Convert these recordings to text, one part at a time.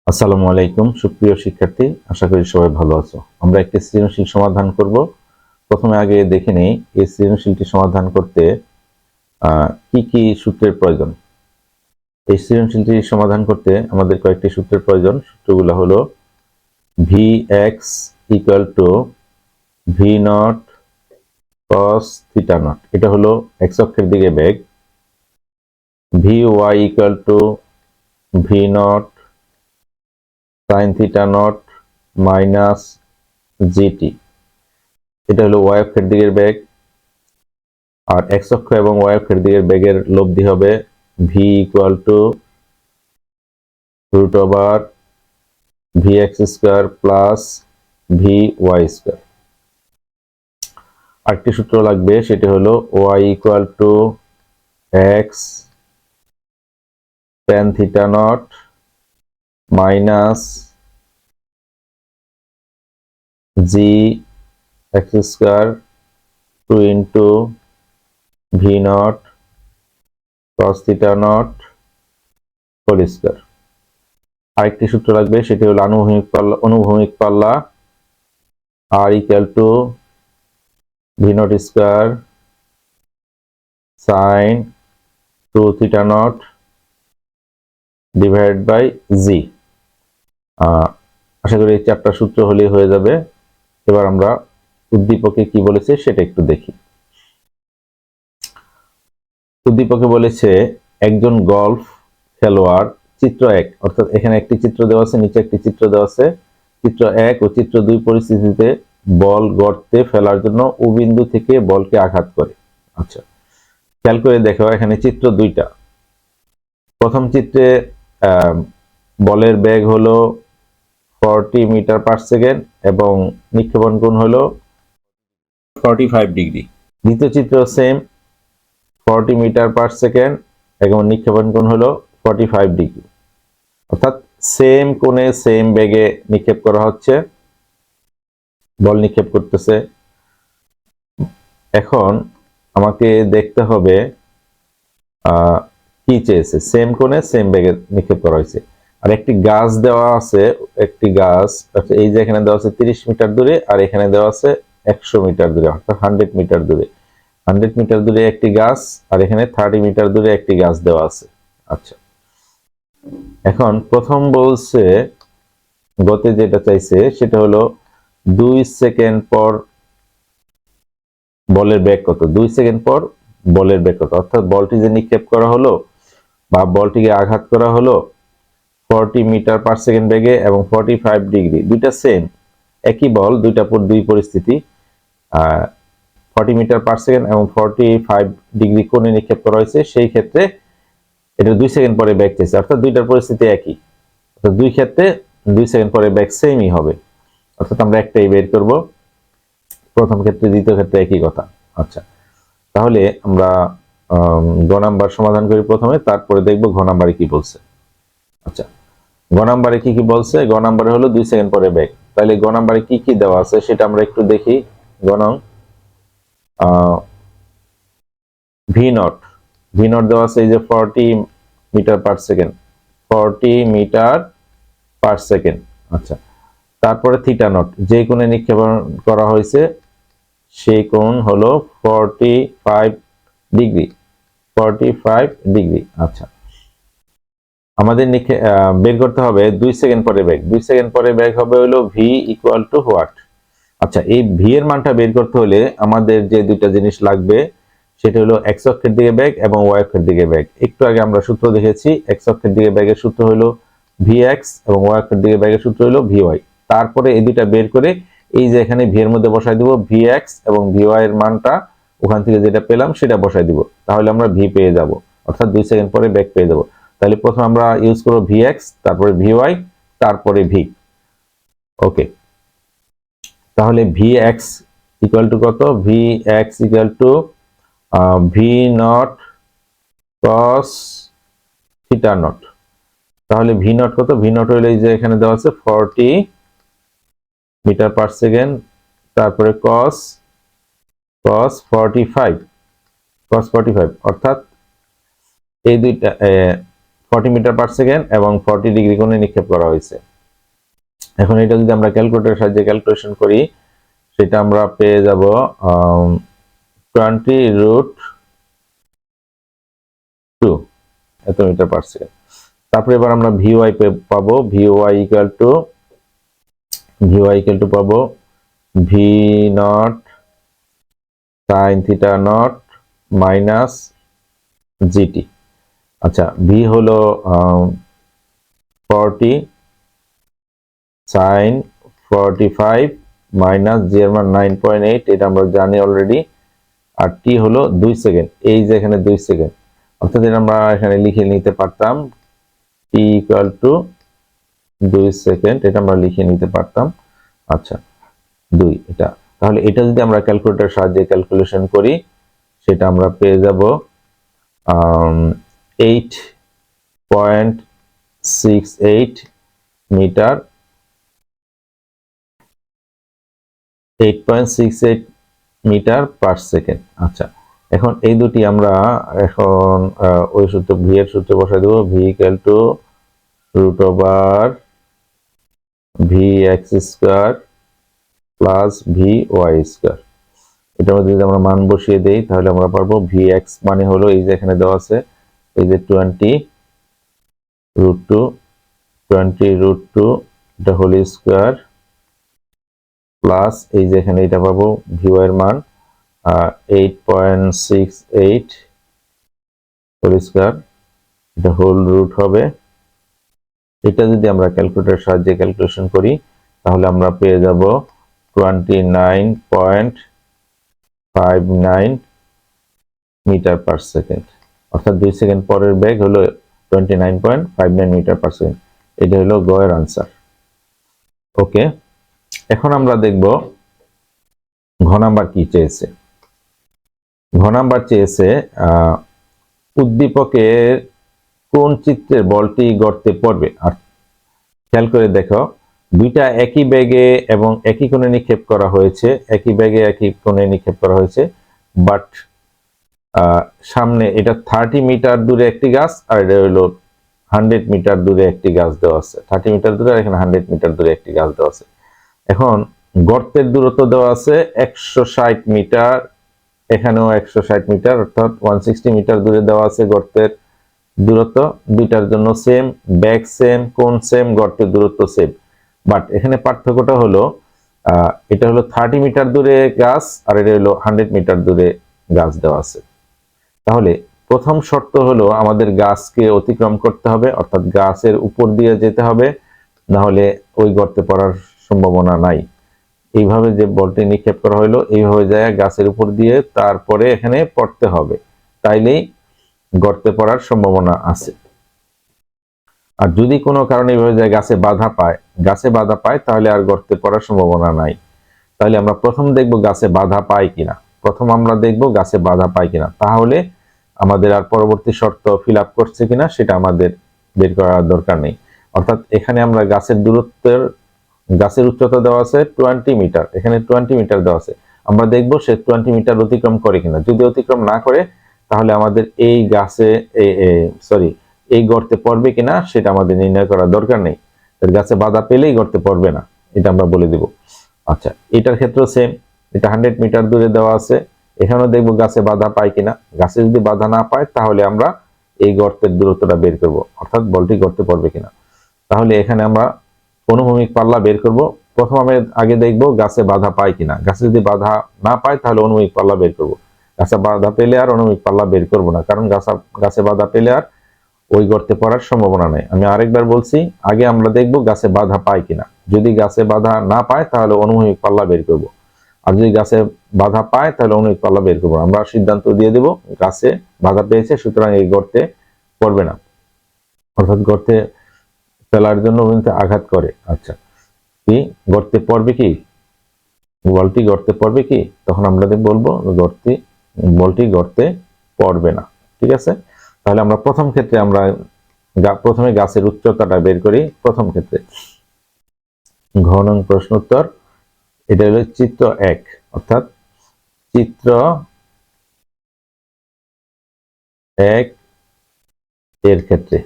আসসালামু আলাইকুম সুপ্রিয় শিক্ষার্থী, আশা করি সবাই ভালো আছো। আমরা একটি সৃজনশীল সমাধান করব। প্রথমে আগে দেখে নেই এই সৃজনশীলটি সমাধান করতে কি কি সূত্রের প্রয়োজন। এই সৃজনশীলটি সমাধান করতে আমাদের কয়েকটি সূত্রের প্রয়োজন। সূত্রগুলো হলো Vx equal to V nought cos theta not, এটা হলো এক্স অক্ষের দিকে বেগ। Vy equal to V not sine theta nought minus GT, এটা হলো ওয়াই অক্ষের দিকের বেগ। আর এক্স অক্ষ এবং ওয়াই অক্ষের দিকের বেগের লব্ধি হবে V equal to root over V X square plus V Y square. আরেকটি সূত্র লাগবে, সেটি হলো Y equal to X tan theta nought minus G X square two into V nought cos theta nought whole square. আরেকটি সূত্র লাগবে, সেটি হলো অনুভূমিক পাল্লা R equal to V nought square sine two theta nought divide by G. আশা করি এই চারটা সূত্র হলেই হয়ে যাবে। এবার আমরা উদ্দীপকে কি বলেছে সেটা একটু দেখি। উদ্দীপকে বলেছে একজন গলফ খেলোয়াড় চিত্র 1, অর্থাৎ এখানে একটি চিত্র দেওয়া আছে, নিচে একটি চিত্র দেওয়া আছে। চিত্র 1 ও চিত্র 2 পরিস্থিতিতে বল গর্তে ফেলার জন্য ও বিন্দু থেকে বলকে আঘাত করে। আচ্ছা, খেয়াল করে দেখো এখানে চিত্র 2টা। প্রথম চিত্রে বলের বেগ হলো 40 মিটার পার সেকেন্ড এবং নিক্ষেপণ কোণ হলো 45 ডিগ্রি। দ্বিতীয় চিত্র সেম, 40 মিটার পার সেকেন্ড এবং নিক্ষেপণ কোণ হলো 45 ডিগ্রি, অর্থাৎ সেম কোণে সেম বেগে নিক্ষেপ করা হচ্ছে, বল নিক্ষেপ করতেছে। এখন আমাকে দেখতে হবে কি চেয়েছে। সেম কোণে সেম বেগে নিক্ষেপ করা হয়েছে। আর একটি গাছ দেওয়া আছে, একটি গাছ এই যে এখানে দেওয়া আছে 30 মিটার দূরে, আর এখানে দেওয়া আছে 100 মিটার দূরে, অর্থাৎ 100 মিটার দূরে। 100 মিটার দূরে একটি গাছ আর এখানে 30 মিটার দূরে একটি গাছ দেওয়া আছে। আচ্ছা, এখন প্রথম বলছে গতি যেটা চাইছে সেটা হলো 2 সেকেন্ড পর বলের বেগ কত। 2 সেকেন্ড পর বলের বেগ কত, অর্থাৎ বলটি যে নিক্ষেপ করা হলো বা বলটিকে আঘাত করা হলো 40 মিটার পার সেকেন্ড বেগে এবং 45 ডিগ্রি, দুইটা সেম, একই বল, দুই পরিস্থিতি 40 মিটার পার সেকেন্ড এবং 45 ডিগ্রি কোণে নিক্ষেপ করা হয়েছে। সেই ক্ষেত্রে এটা 2 সেকেন্ড পরে বেগ চাইছে, অর্থাৎ দুইটার পরিস্থিতি একই, অর্থাৎ দুই ক্ষেত্রে 2 সেকেন্ড পরে বেগ সেমই হবে, অর্থাৎ আমরা একটাই বের করব। প্রথম ক্ষেত্রে দ্বিতীয় ক্ষেত্রে একই কথা। আচ্ছা, তাহলে আমরা গ নাম্বার সমাধান করি প্রথমে, তারপরে দেখব ঘ নাম্বারে কি বলছে। আচ্ছা, গ নাম্বারে কি কি বলছে। গ নাম্বারে হলো 2 সেকেন্ড পরে বেগ। তাহলে গ নাম্বারে কি কি দেওয়া আছে সেটা আমরা একটু দেখি। গ নং ভি নট দেওয়া আছে এই যে 40 meter per second, 40 meter per second. আচ্ছা, তারপরে থিটা নট, যে কোণে নিক্ষেপণ করা হয়েছে সেই কোণ হলো 45 ডিগ্রি, 45 ডিগ্রি। আচ্ছা, আমাদের বের করতে হবে 2 সেকেন্ড পরে বেগ। 2 সেকেন্ড পরে বেগ হবে হলো ভি ইকুয়াল টু হোয়াট। আচ্ছা, এই ভি এর মানটা বের করতে হলে আমাদের যে দুইটা জিনিস লাগবে সেটা হলো এক্স অক্ষের দিকে বেগ এবং ওয়াই অক্ষের দিকে বেগ। একটু আগে আমরা সূত্র দেখেছি, এক্স অক্ষের দিকে বেগের সূত্র হলো ভি এক্স এবং ওয়াই অক্ষের দিকে বেগের সূত্র হলো ভি ওয়াই। তারপরে এই দুইটা বের করে এই যে এখানে ভি এর মধ্যে বসাই দিব ভি এক্স এবং ভি ওয়াই এর মানটা ওখান থেকে যেটা পেলাম সেটা বসাই দিব, তাহলে আমরা ভি পেয়ে যাব, অর্থাৎ 2 সেকেন্ড পরে বেগ পেয়ে যাব। তাহলে প্রথমে আমরা ইউজ করব ভি এক্স, তারপরে ভি ওয়াই, তারপরে ভি। ওকে, তাহলে ভি এক্স ইকুয়াল টু কত। V x equal to V nought cos theta not. তাহলে ভি নট কত। ভি নট হইলে এই যে এখানে দেওয়া আছে 40 মিটার পার সেকেন্ড, তারপরে কস 45, অর্থাৎ এই দুইটা 40 মিটার পার সেকেন্ড এবং 40 ডিগ্রি কোণে নিক্ষেপ করা হয়েছে। এখন এটা যদি আমরা ক্যালকুলেটরের সাহায্যে ক্যালকুলেশন করি, সেটা আমরা পেয়ে যাব 20√2 এত মিটার পার সেকেন্ড। তারপরে এবার আমরা ভিওয়াই পাবো, ভিওয়াই ইকুয়াল টু পাবো V naught sine theta nought minus GT. আচ্ছা, ভি হলো 40 সাইন 45 মাইনাস জি এর মান 9.8, এটা আমরা জানি অলরেডি। আর টি হলো 2 সেকেন্ড, এই যে এখানে 2 সেকেন্ড, অর্থাৎ এটা আমরা এখানে লিখে নিতে পারতাম টি ইকুয়াল টু 2 সেকেন্ড, এটা আমরা লিখে নিতে পারতাম। আচ্ছা 2 এটা, তাহলে এটা যদি আমরা ক্যালকুলেটরের সাহায্যে ক্যালকুলেশন করি, সেটা আমরা পেয়ে যাব 8.68 মিটার 8.68 মিটার পার সেকেন্ড। আচ্ছা, এখন এই দুটি আমরা এখন ওই সূত্র ভি এর সূত্রে বসাই দেব, V equal to root over V X square plus V Y square. এটার মধ্যে যদি আমরা মান বসিয়ে দেই, তাহলে আমরা পারবো ভি এক্স মানে হলো এই যে এখানে দেওয়া আছে, এই যে 20√2 এটা হোল স্কোয়ার প্লাস এই যে এখানে এটা পাবো ভি ওয়াই এর মান 8.68 হোল স্কোয়ার, এটা হোল রুট হবে। এটা যদি আমরা ক্যালকুলেটরের সাহায্যে ক্যালকুলেশন করি, তাহলে আমরা পেয়ে যাব 29.59 মিটার পার সেকেন্ড, অর্থাৎ 2 সেকেন্ড পরের বেগ হলো 29.59 মিটার পার সেকেন্ড। এটা হলো গ এর আনসার। ওকে, এখন আমরা দেখব ঘ নাম্বার কি চেয়েছে। ঘ নাম্বার চেয়েছে উদ্দীপকের কোন চিত্রের বলটি গর্তে পড়বে। আর খেয়াল করে দেখো, দুইটা একই বেগে এবং একই কোণে নিক্ষেপ করা হয়েছে, একই বেগে একই কোণে নিক্ষেপ করা হয়েছে, বাট সামনে এটা 30 মিটার দূরে একটি গাছ, আর এটা হলো 100 মিটার দূরে একটি গাছ দেওয়া আছে। 30 মিটার দূরে আর এখানে 100 মিটার দূরে একটি গাছ দেওয়া আছে। এখন গর্তের দূরত্ব দেওয়া আছে 160 মিটার, এখানেও 160 মিটার, অর্থাৎ 160 মিটার দূরে দেওয়া আছে গর্তের দূরত্ব। দুইটার জন্য সেম, ব্যাক সেম, কোণ সেম, গর্তের দূরত্ব সেম। বাট এখানে পার্থক্যটা হলো এটা হলো 30 মিটার দূরে গাছ, আর এটা হলো 100 মিটার দূরে গাছ দেওয়া আছে। তাহলে প্রথম শর্ত হলো আমাদের গাছকে অতিক্রম করতে হবে, অর্থাৎ গাছের উপর দিয়ে যেতে হবে, না হলে ওই গর্তে পড়ার সম্ভাবনা নাই। এইভাবে যে বলটি নিক্ষেপ করা হলো, এইভাবে যায় গাছের উপর দিয়ে, তারপরে এখানে পড়তে হবে, তাইলেই গর্তে পড়ার সম্ভাবনা আছে। আর যদি কোনো কারণে এইভাবে যায় গাছে বাধা পায়, তাহলে আর গর্তে পড়ার সম্ভাবনা নাই। তাহলে আমরা প্রথম দেখব গাছে বাধা পায় কিনা, তাহলে আমাদের আর পরবর্তী শর্ত ফিল আপ করছে কিনা সেটা আমাদের বের করার দরকার নেই। অর্থাৎ এখানে আমরা গাছের উচ্চতা দেওয়া আছে 20 মিটার, এখানে 20 মিটার দেওয়া আছে, আমরা দেখব সে 20 মিটার অতিক্রম করে কিনা। যদি অতিক্রম না করে, তাহলে আমাদের এই গর্তে পড়বে কিনা সেটা আমাদের নির্ণয় করার দরকার নেই। গাছে বাধা পেলেই গর্তে পড়বে না, এটা আমরা বলে দিব। আচ্ছা, এটার ক্ষেত্রে সেম, এটা 100 মিটার দূরে দেওয়া আছে, এখানেও দেখবো গাছে বাধা পায় কিনা। গাছে যদি বাধা না পায়, তাহলে আমরা এই গর্তের দূরত্বটা বের করব, অর্থাৎ বলটি গর্তে পড়বে কিনা। তাহলে এখানে আমরা অনুভূমিক পাল্লা বের করব। প্রথম আমি আগে দেখবো গাছে বাধা পায় কিনা। গাছে যদি বাধা না পায়, তাহলে অনুভূমিক পাল্লা বের করব। গাছে বাধা পেলে আর অনুভূমিক পাল্লা বের করব না, কারণ গাছে বাধা পেলে আর ওই গর্তে পড়ার সম্ভাবনা নেই। আমি আরেকবার বলছি, আগে আমরা দেখব গাছে বাধা পায় কিনা। যদি গাছে বাধা না পায়, তাহলে অনুভূমিক পাল্লা বের করব। আর যদি গাছে বাধা পায়, তাহলে অনুভূমিক পাল্লা বের করবো। আমরা সিদ্ধান্ত দিয়ে দেব গাছে বাধা পেয়েছে, সুতরাং এই গর্তে পড়বে না, অর্থাৎ গর্তে ফেলার জন্য আঘাত করে। আচ্ছা, কি গর্তে পড়বে কি, বলটি গর্তে পড়বে কি, তখন আমরা বলবো বলটি গর্তে পড়বে না। ঠিক আছে, তাহলে আমরা প্রথম ক্ষেত্রে আমরা প্রথমে গাছের উচ্চতাটা বের করি। প্রথম ক্ষেত্রে ঘ নং প্রশ্ন উত্তর, এটা হলো চিত্র 1, অর্থাৎ চিত্র 1 এর ক্ষেত্রে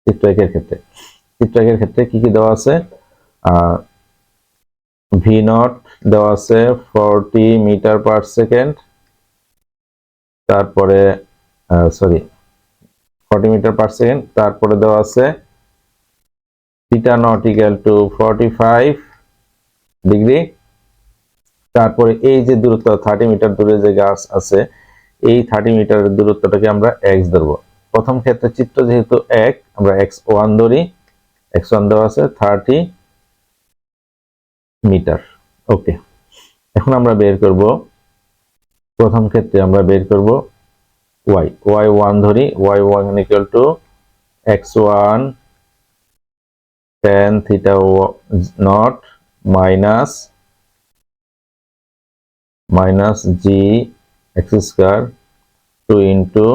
চিত্র একের ক্ষেত্রে কি কি দেওয়া আছে? ভি নট দেওয়া আছে 40 মিটার পার সেকেন্ড, তারপরে 40 মিটার পার সেকেন্ড, তারপরে দেওয়া আছে theta not equal to 45 degree. তারপরে এই যে দূরত্ব 30 মিটার দূরে যে গাছ আছে, এই 30 মিটারের দূরত্বটাকে আমরা এক্স ধরবো। প্রথম ক্ষেত্রে চিত্র যেহেতু এক, আমরা x1 ধরি, x1 দেওয়া আছে 30 মিটার। ওকে, এখন আমরা বের করব, প্রথম ক্ষেত্রে আমরা বের করব y1 ধরি, y1 equal to x1 tan theta nought minus g x square 2 into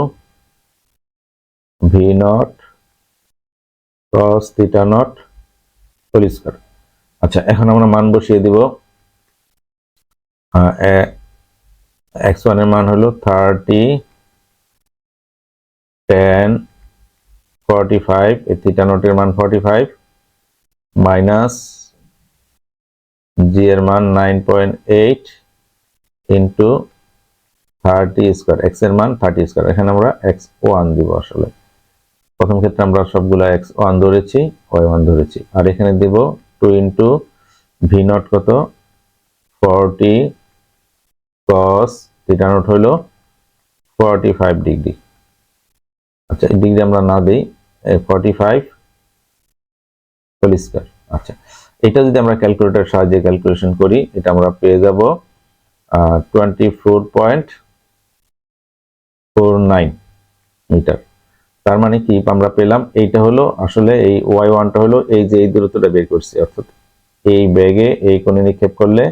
v nought cos theta nought whole square. আচ্ছা, এখন আমরা মান বসিয়ে দিব। x1 এর মান হলো 30 tan 45, এই থিটা নটের মান 45 মাইনাস জি এর মান 9.8 ইন্টু 30 স্কয়ার, এক্স এর মান 30 স্কয়ার। এখানে আমরা x1 দিব। আসলে প্রথম ক্ষেত্রে আমরা সবগুলা x1 ধরেছি, y1 ধরেছি, আর এখানে দিব 2 ইন্টু ভি নট কত 40 cos থিটা নট হলো 45 ডিগ্রি। আচ্ছা, এই ডিগ্রি আমরা না দিই, 45 হোল স্কয়ার। আচ্ছা, এটা যদি আমরা ক্যালকুলেটর সাহায্যে ক্যালকুলেশন করি, এটা আমরা পেয়ে যাব 24.49 মিটার। তার মানে কি আমরা পেলাম, এইটা হলো আসলে এই y1টা হলো এই যে এই দূরত্বটা বের করছি, অর্থাৎ এই ব্যাগে এই কোণে নিক্ষেপ করলে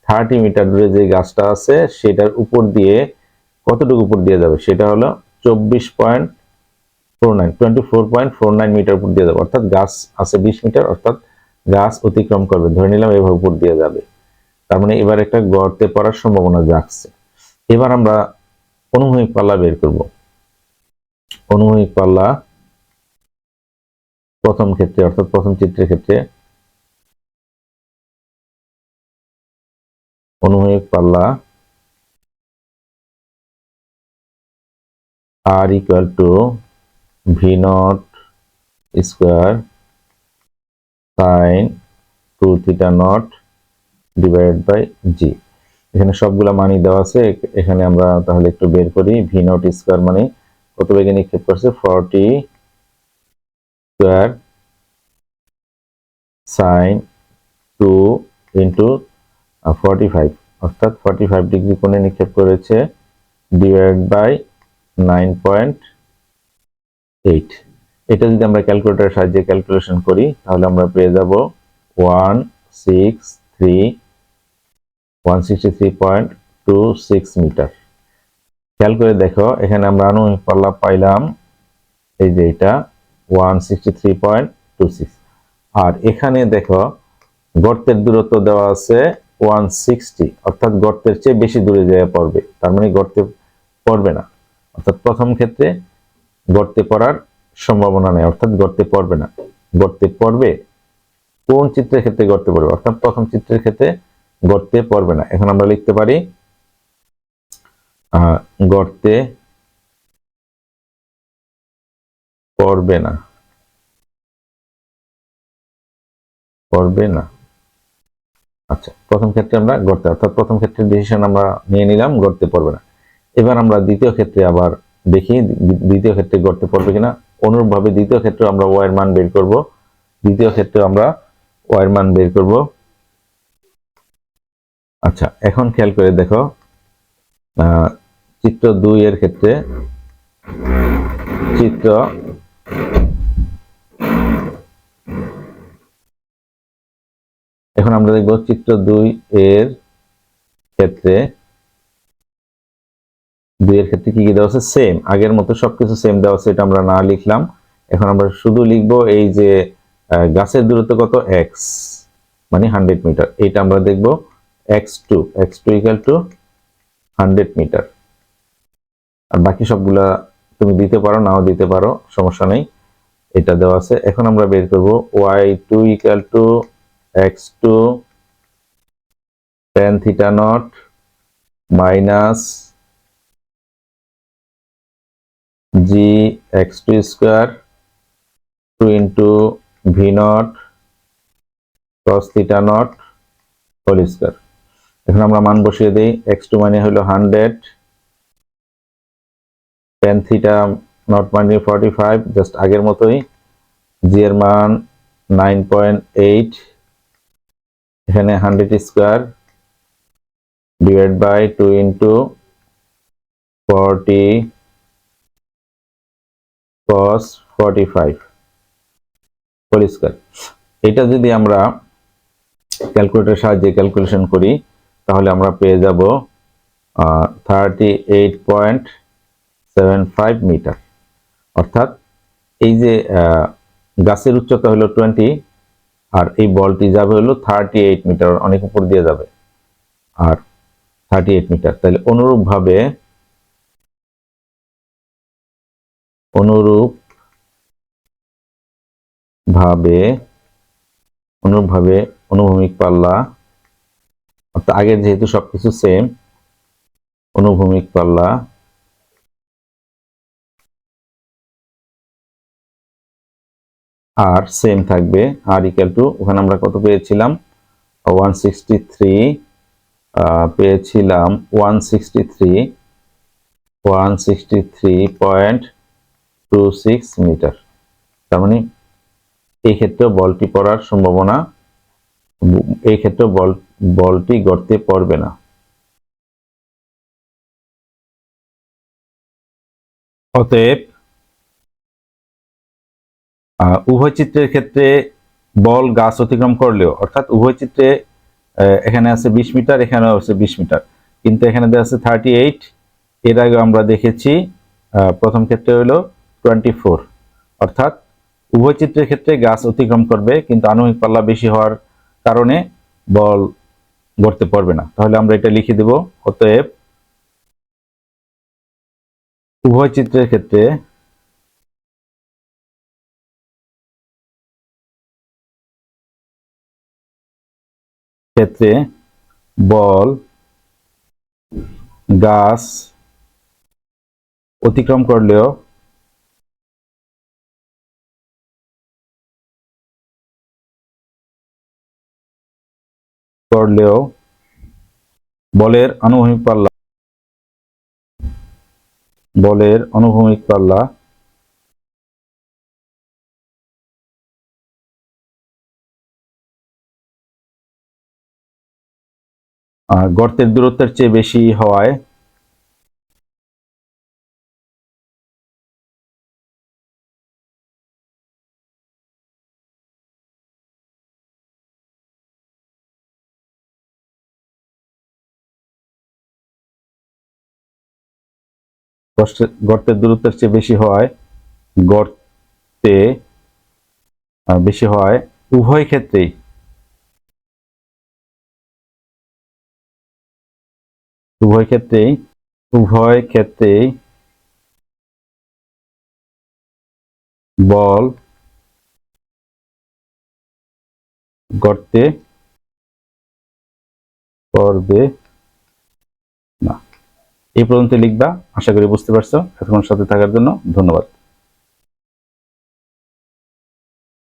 30 মিটার দূরে যে গাছটা আছে সেটার উপর দিয়ে কতটুকু উপর দিয়ে যাবে, সেটা হলো 24.49 মিটার উপর দিয়ে যাবে। অর্থাৎ গাছ আছে 20 মিটার, অর্থাৎ গাছ অতিক্রম করবে, ধরে নিলাম এভাবে উপর দিয়ে যাবে। তার মানে এবার একটা গর্তে পড়ার সম্ভাবনা জাগছে। এবার আমরা অনুভূমিক পাল্লা বের করব। অনুভূমিক পাল্লা প্রথম ক্ষেত্রে, অর্থাৎ প্রথম চিত্রের ক্ষেত্রে অনুভূমিক পাল্লা r equal to V nought square sine 2 theta nought divided by G. এখানে সবগুলা মানই দেওয়া আছে, এখানে আমরা তাহলে একটু বের করি। ভি নট স্কোয়ার মানে কত বেগে নিক্ষেপ করছে, 40 স্কোয়ার সাইন 2 ইন্টু 45, অর্থাৎ 45 ডিগ্রি কোণে নিক্ষেপ করেছে, ডিভাইড বাই 9.8। এটা যদি আমরা ক্যালকুলেটরের সাহায্যে ক্যালকুলেশন করি, তাহলে আমরা পেয়ে যাব 163.26 মিটার। খেয়াল করে দেখো, এখানে আমরা আনুমানিক পাল্লা পাইলাম এই যে এটা 163.26, আর এখানে দেখো গর্তের দূরত্ব দেওয়া আছে 160, অর্থাৎ গর্তের চেয়ে বেশি দূরে যায় পড়বে, তার মানে গর্তে পড়বে না। অর্থাৎ প্রথম ক্ষেত্রে গর্তে পড়ার সম্ভাবনা নেই, অর্থাৎ গর্তে পড়বে না। গর্তে পড়বে কোন চিত্রের ক্ষেত্রে গর্তে পড়বে, অর্থাৎ প্রথম চিত্রের ক্ষেত্রে গর্তে পড়বে না। এখন আমরা লিখতে পারি গর্তে পড়বে না, পড়বে না। আচ্ছা, প্রথম ক্ষেত্রে আমরা গর্তে, অর্থাৎ প্রথম ক্ষেত্রে ডিসিশন আমরা নিয়ে নিলাম গর্তে পড়বে না। এবার আমরা দ্বিতীয় ক্ষেত্রে আবার দেখি দ্বিতীয় ক্ষেত্রে গর্তে পড়বে কিনা। অনুরূপভাবে দ্বিতীয় ক্ষেত্রে আমরা y এর মান বের করব। দ্বিতীয় ক্ষেত্রে আমরা y এর মান বের করব। আচ্ছা, এখন খেয়াল করে দেখো, চিত্র 2 এর ক্ষেত্রে এখন আমরা দেখব চিত্র 2 এর ক্ষেত্রে কি কি দেওয়া আছে, সেম আগের মতো সবকিছু সেম দেওয়া আছে, এটা আমরা না লিখলাম। এখন আমরা শুধু লিখব এই যে গাছের দূরত্ব কত, x মানে 100 মিটার, এটা আমরা দেখব x2 ইকুয়াল টু 100 মিটার। আর বাকি সবগুলা তুমি দিতে পারো, নাও দিতে পারো, সমস্যা নেই। এটা দেওয়া আছে। এখন আমরা বের করব y2 equal to x2 tan theta nought minus g x2 square 2 into v nought cos theta nought whole square. এখন আমরা মান বসিয়ে দেই। x2 মানে হলো 100, tan থিটা নট মানে 45, জাস্ট আগের মতোই। g এর মান 9.8, এখানে 100 square divide by 2 into 40 cos 45 whole square. এটা যদি আমরা ক্যালকুলেটরের সাহায্যে ক্যালকুলেশন করি তাহলে আমরা পেয়ে যাব 38.75 মিটার। অর্থাৎ এই যে গাছের উচ্চতা হলো 20 আর এই বলটি যাবে হলো 38 মিটার, অনেক উপর দিয়ে যাবে, আর 38 মিটার। তাহলে অনুরূপভাবে অনুভূমিক পাল্লা, অর্থাৎ আগের যেহেতু সবকিছু সেম, অনুভূমিক পাল্লা আর সেম থাকবে। আর ইকুয়াল টু ওখানে আমরা কত পেয়েছিলাম 163, পেয়েছিলাম 163.26 মিটার। তার মানে এই ক্ষেত্রে বলটি পড়ার সম্ভাবনা, এই ক্ষেত্রে বলটি গর্তে পড়বে না। অতএব উভয় চিত্রের ক্ষেত্রে বল গাছ অতিক্রম করলেও, অর্থাৎ উভয় চিত্রে এখানে আছে 20 মিটার, এখানে আছে 20 মিটার, কিন্তু এখানে দেওয়া আছে 38। এর আগে আমরা দেখেছি প্রথম ক্ষেত্রে হলো 24। অর্থাৎ উভয় চিত্রের ক্ষেত্রে গাছ অতিক্রম করবে, কিন্তু আনুভূমিক পাল্লা বেশি হওয়ার কারণে বল গর্তে পড়বে না। তাহলে আমরা এটা লিখে দেব। অতএব উভয় চিত্রের ক্ষেত্রে বল গাছ অতিক্রম করলেও বলের আনুভূমিক পাল্লা গর্তের দূরত্বের চেয়ে বেশি হওয়ায় গর্তের দূরত্বের চেয়ে বেশি হওয়ায় গর্তে বেশি হওয়ায় উভয় ক্ষেত্রেই বল গর্তে পড়বে না। এই পর্যন্ত লিখবা। আশা করি বুঝতে পারছো। এতক্ষণ সাথে থাকার জন্য ধন্যবাদ।